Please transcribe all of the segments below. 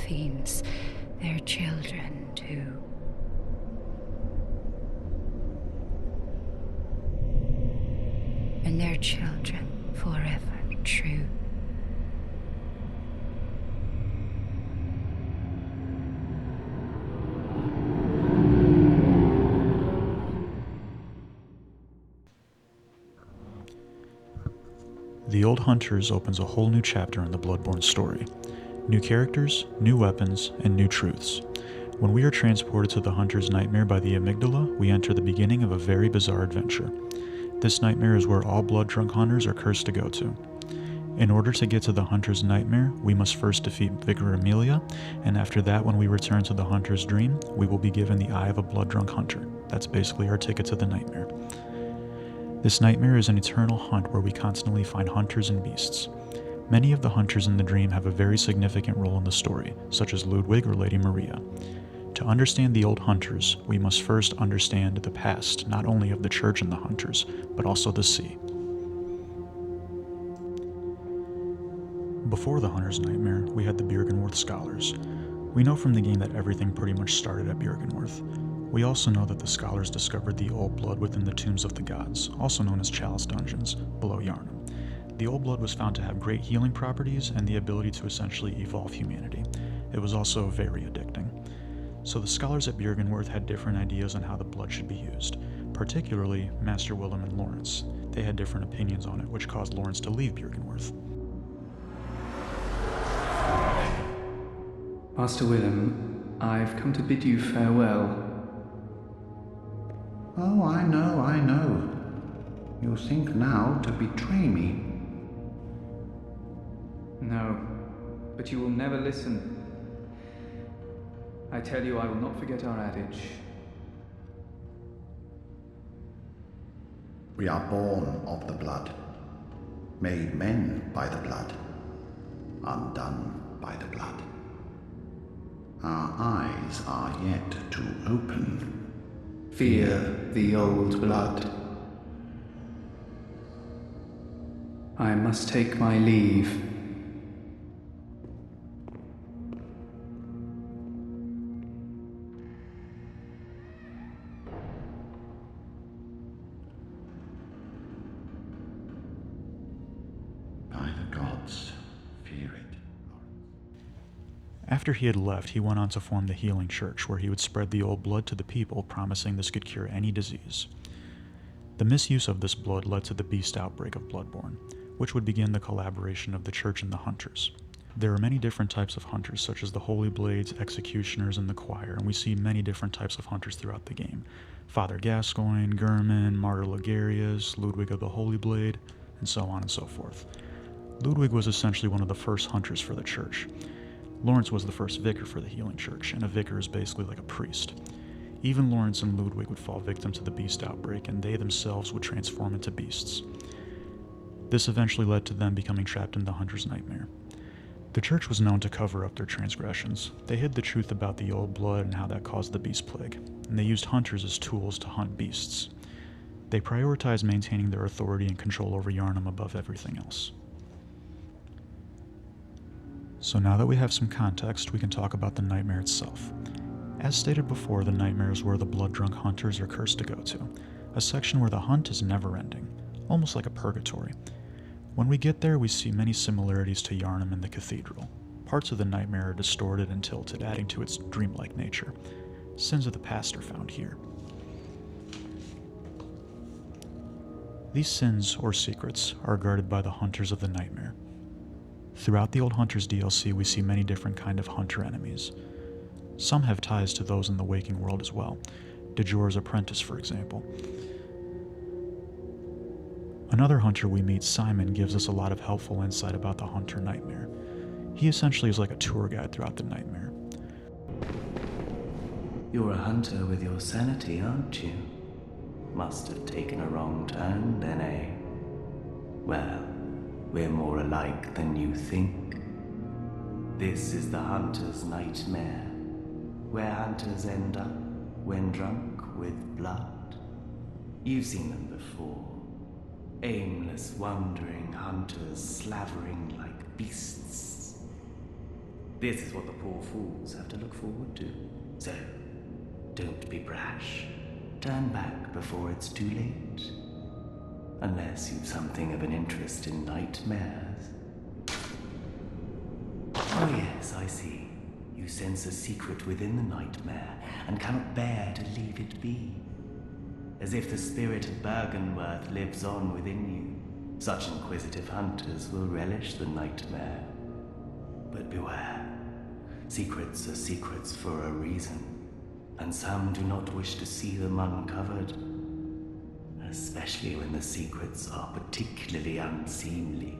fiends, their children too. And their children forever true. The Old Hunters opens a whole new chapter in the Bloodborne story. New characters, new weapons, and new truths. When we are transported to the Hunter's Nightmare by the amygdala, we enter the beginning of a very bizarre adventure. This nightmare is where all blood-drunk hunters are cursed to go to. In order to get to the Hunter's Nightmare, we must first defeat Vicar Amelia, and after that, when we return to the Hunter's Dream, we will be given the Eye of a Blood-Drunk Hunter. That's basically our ticket to the nightmare. This nightmare is an eternal hunt where we constantly find hunters and beasts. Many of the hunters in the dream have a very significant role in the story, such as Ludwig or Lady Maria. To understand the old hunters, we must first understand the past, not only of the church and the hunters, but also the sea. Before the Hunter's Nightmare, we had the Byrgenwerth Scholars. We know from the game that everything pretty much started at Byrgenwerth. We also know that the Scholars discovered the Old Blood within the Tombs of the Gods, also known as Chalice Dungeons, below Yharnam. The Old Blood was found to have great healing properties and the ability to essentially evolve humanity. It was also very addicting. So the Scholars at Byrgenwerth had different ideas on how the blood should be used, particularly Master Willem and Lawrence. They had different opinions on it, which caused Lawrence to leave Byrgenwerth. Master Willem, I've come to bid you farewell. Oh, I know. You think now to betray me. No, but you will never listen. I tell you, I will not forget our adage. We are born of the blood, made men by the blood, undone by the blood. Our eyes are yet to open. Fear the old blood. I must take my leave. By the gods, fear it. After he had left, he went on to form the Healing Church, where he would spread the old blood to the people, promising this could cure any disease. The misuse of this blood led to the beast outbreak of Bloodborne, which would begin the collaboration of the church and the hunters. There are many different types of hunters, such as the Holy Blades, Executioners, and the Choir, and we see many different types of hunters throughout the game. Father Gascoigne, Gurman, Martyr Ligarius, Ludwig of the Holy Blade, and so on and so forth. Ludwig was essentially one of the first hunters for the church. Lawrence was the first vicar for the Healing Church, and a vicar is basically like a priest. Even Lawrence and Ludwig would fall victim to the beast outbreak, and they themselves would transform into beasts. This eventually led to them becoming trapped in the Hunter's Nightmare. The church was known to cover up their transgressions. They hid the truth about the old blood and how that caused the beast plague, and they used hunters as tools to hunt beasts. They prioritized maintaining their authority and control over Yharnam above everything else. So now that we have some context, we can talk about the nightmare itself. As stated before, the nightmare is where the blood-drunk hunters are cursed to go to, a section where the hunt is never-ending, almost like a purgatory. When we get there, we see many similarities to Yharnam and the cathedral. Parts of the nightmare are distorted and tilted, adding to its dreamlike nature. Sins of the past are found here. These sins, or secrets, are guarded by the hunters of the nightmare. Throughout the Old Hunters DLC, we see many different kind of hunter enemies. Some have ties to those in the waking world as well. Dejor's apprentice, for example. Another hunter we meet, Simon, gives us a lot of helpful insight about the hunter nightmare. He essentially is like a tour guide throughout the nightmare. You're a hunter with your sanity, aren't you? Must have taken a wrong turn then, eh? Well, we're more alike than you think. This is the hunter's nightmare, where hunters end up when drunk with blood. You've seen them before. Aimless, wandering hunters slavering like beasts. This is what the poor fools have to look forward to. So, don't be brash. Turn back before it's too late. Unless you've something of an interest in nightmares. Oh yes, I see. You sense a secret within the nightmare and cannot bear to leave it be. As if the spirit of Bergenworth lives on within you. Such inquisitive hunters will relish the nightmare. But beware. Secrets are secrets for a reason, and some do not wish to see them uncovered. Especially when the secrets are particularly unseemly.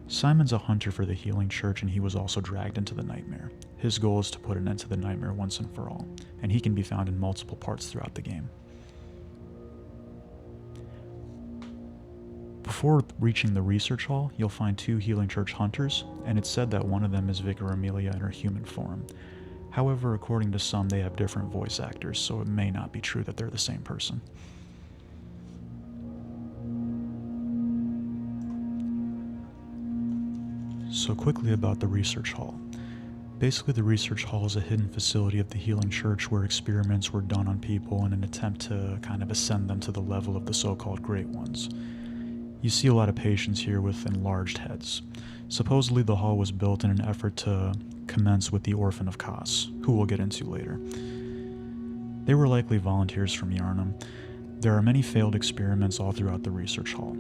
Simon's a hunter for the Healing Church, and he was also dragged into the nightmare. His goal is to put an end to the nightmare once and for all, and he can be found in multiple parts throughout the game. Before reaching the research hall, you'll find 2 Healing Church hunters, and it's said that one of them is Vicar Amelia in her human form. However, according to some, they have different voice actors, so it may not be true that they're the same person. So quickly about the research hall. Basically, the research hall is a hidden facility of the Healing Church where experiments were done on people in an attempt to kind of ascend them to the level of the so-called Great Ones. You see a lot of patients here with enlarged heads. Supposedly the hall was built in an effort to commence with the Orphan of Kos, who we'll get into later. They were likely volunteers from Yharnam. There are many failed experiments all throughout the research hall.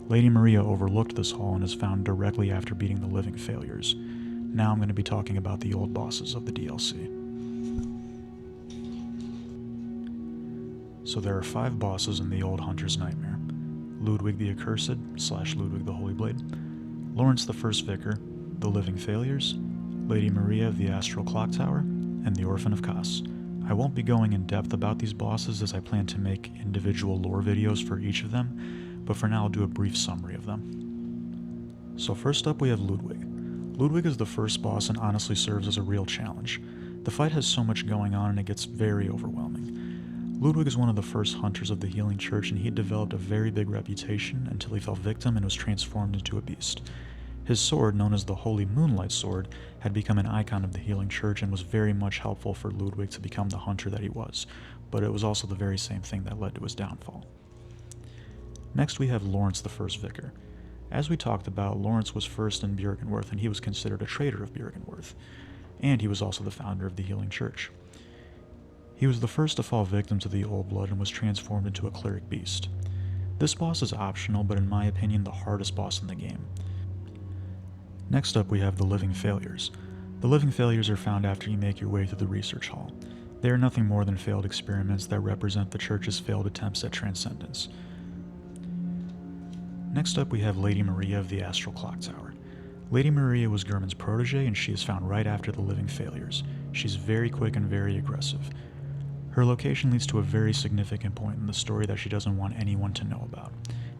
Lady Maria overlooked this hall and is found directly after beating the living failures. Now I'm going to be talking about the old bosses of the DLC. So there are 5 bosses in the old Hunter's Nightmare. Ludwig the Accursed / Ludwig the Holy Blade, Lawrence the First Vicar, the Living Failures, Lady Maria of the Astral Clock Tower, and the Orphan of Kos. I won't be going in depth about these bosses as I plan to make individual lore videos for each of them, but for now I'll do a brief summary of them. So first up we have Ludwig. Ludwig is the first boss and honestly serves as a real challenge. The fight has so much going on and it gets very overwhelming. Ludwig is one of the first hunters of the Healing Church, and he had developed a very big reputation until he fell victim and was transformed into a beast. His sword, known as the Holy Moonlight Sword, had become an icon of the Healing Church and was very much helpful for Ludwig to become the hunter that he was, but it was also the very same thing that led to his downfall. Next we have Lawrence the First Vicar. As we talked about, Lawrence was first in Bjergenworth, and he was considered a traitor of Bjergenworth, and he was also the founder of the Healing Church. He was the first to fall victim to the Old Blood and was transformed into a cleric beast. This boss is optional, but in my opinion the hardest boss in the game. Next up we have the Living Failures. The Living Failures are found after you make your way through the research hall. They are nothing more than failed experiments that represent the Church's failed attempts at transcendence. Next up we have Lady Maria of the Astral Clock Tower. Lady Maria was Gurman's protege, and she is found right after the Living Failures. She's very quick and very aggressive. Her location leads to a very significant point in the story that she doesn't want anyone to know about.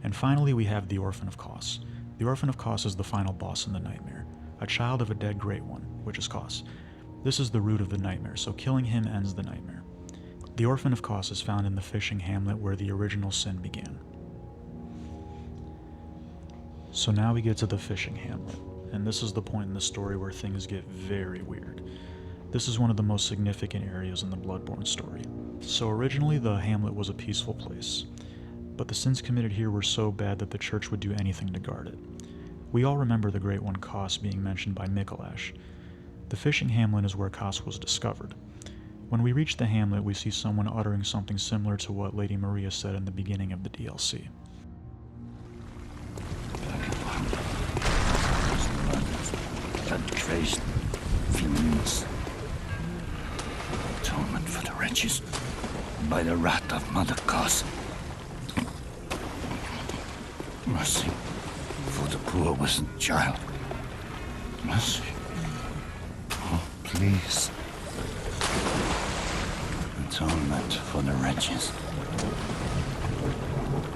And finally we have the Orphan of Kos. The Orphan of Kos is the final boss in the nightmare, a child of a dead Great One, which is Kos. This is the root of the nightmare, so killing him ends the nightmare. The Orphan of Kos is found in the fishing hamlet where the original sin began. So now we get to the fishing hamlet, and this is the point in the story where things get very weird. This is one of the most significant areas in the Bloodborne story. So originally the hamlet was a peaceful place, but the sins committed here were so bad that the church would do anything to guard it. We all remember the Great One Kos being mentioned by Mikolash. The fishing hamlet is where Kos was discovered. When we reach the hamlet, we see someone uttering something similar to what Lady Maria said in the beginning of the DLC. Blood-traced fiends. Atonement for the wretches by the wrath of Mother Kos. Mercy for the poor wizened child. Mercy. Oh, please. Atonement for the wretches.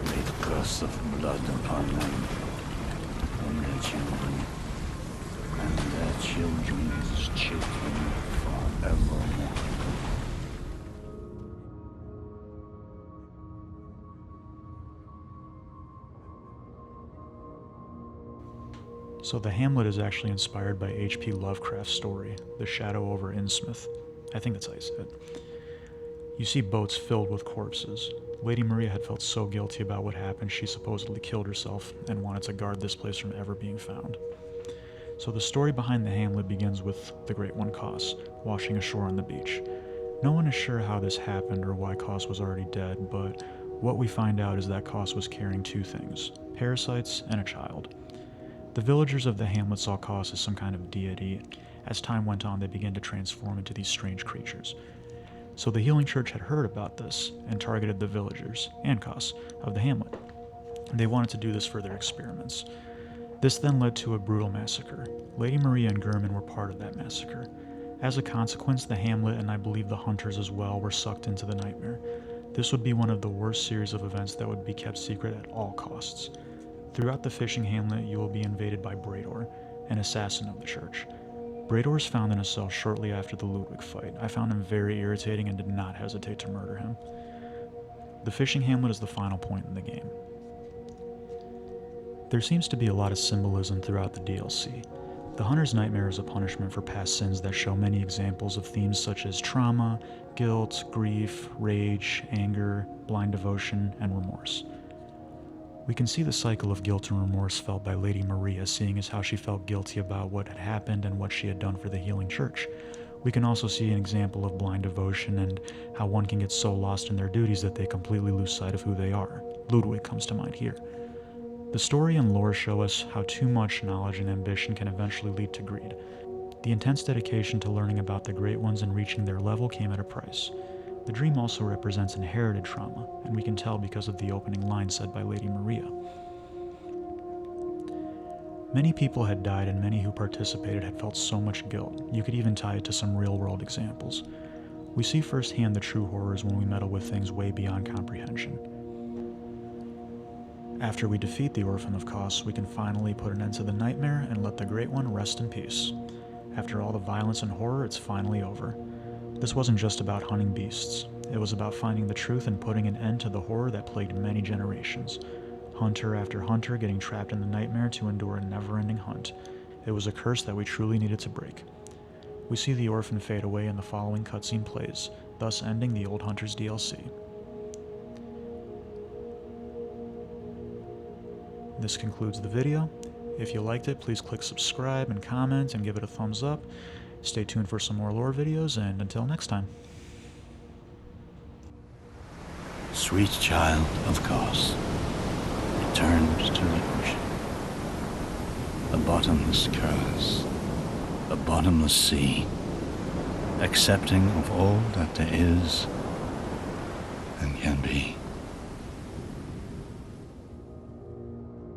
Lay the curse of blood upon them and their children, and their children's children forevermore. So the hamlet is actually inspired by H.P. Lovecraft's story, The Shadow over Innsmouth. I think that's how you say it. You see boats filled with corpses. Lady Maria had felt so guilty about what happened she supposedly killed herself and wanted to guard this place from ever being found. So the story behind the hamlet begins with the Great One Cos, washing ashore on the beach. No one is sure how this happened or why Cos was already dead, but what we find out is that Cos was carrying two things, parasites and a child. The villagers of the hamlet saw Cos as some kind of deity. As time went on, they began to transform into these strange creatures. So the Healing Church had heard about this and targeted the villagers, and Cos, of the hamlet. They wanted to do this for their experiments. This then led to a brutal massacre. Lady Maria and Gurman were part of that massacre. As a consequence, the hamlet, and I believe the hunters as well, were sucked into the nightmare. This would be one of the worst series of events that would be kept secret at all costs. Throughout the fishing hamlet, you will be invaded by Brador, an assassin of the church. Brador is found in a cell shortly after the Ludwig fight. I found him very irritating and did not hesitate to murder him. The fishing hamlet is the final point in the game. There seems to be a lot of symbolism throughout the DLC. The Hunter's Nightmare is a punishment for past sins that show many examples of themes such as trauma, guilt, grief, rage, anger, blind devotion, and remorse. We can see the cycle of guilt and remorse felt by Lady Maria, seeing as how she felt guilty about what had happened and what she had done for the Healing Church. We can also see an example of blind devotion and how one can get so lost in their duties that they completely lose sight of who they are. Ludwig comes to mind here. The story and lore show us how too much knowledge and ambition can eventually lead to greed. The intense dedication to learning about the Great Ones and reaching their level came at a price. The dream also represents inherited trauma, and we can tell because of the opening line said by Lady Maria. Many people had died, and many who participated had felt so much guilt. You could even tie it to some real-world examples. We see firsthand the true horrors when we meddle with things way beyond comprehension. After we defeat the Orphan of Kos, we can finally put an end to the nightmare and let the Great One rest in peace. After all the violence and horror, it's finally over. This wasn't just about hunting beasts. It was about finding the truth and putting an end to the horror that plagued many generations. Hunter after hunter getting trapped in the nightmare to endure a never-ending hunt. It was a curse that we truly needed to break. We see the orphan fade away and the following cutscene plays, thus ending the Old Hunters DLC. This concludes the video. If you liked it, please click subscribe and comment and give it a thumbs up. Stay tuned for some more lore videos, and until next time. Sweet child of Kos returned to the ocean. A bottomless curse, a bottomless sea, accepting of all that there is and can be.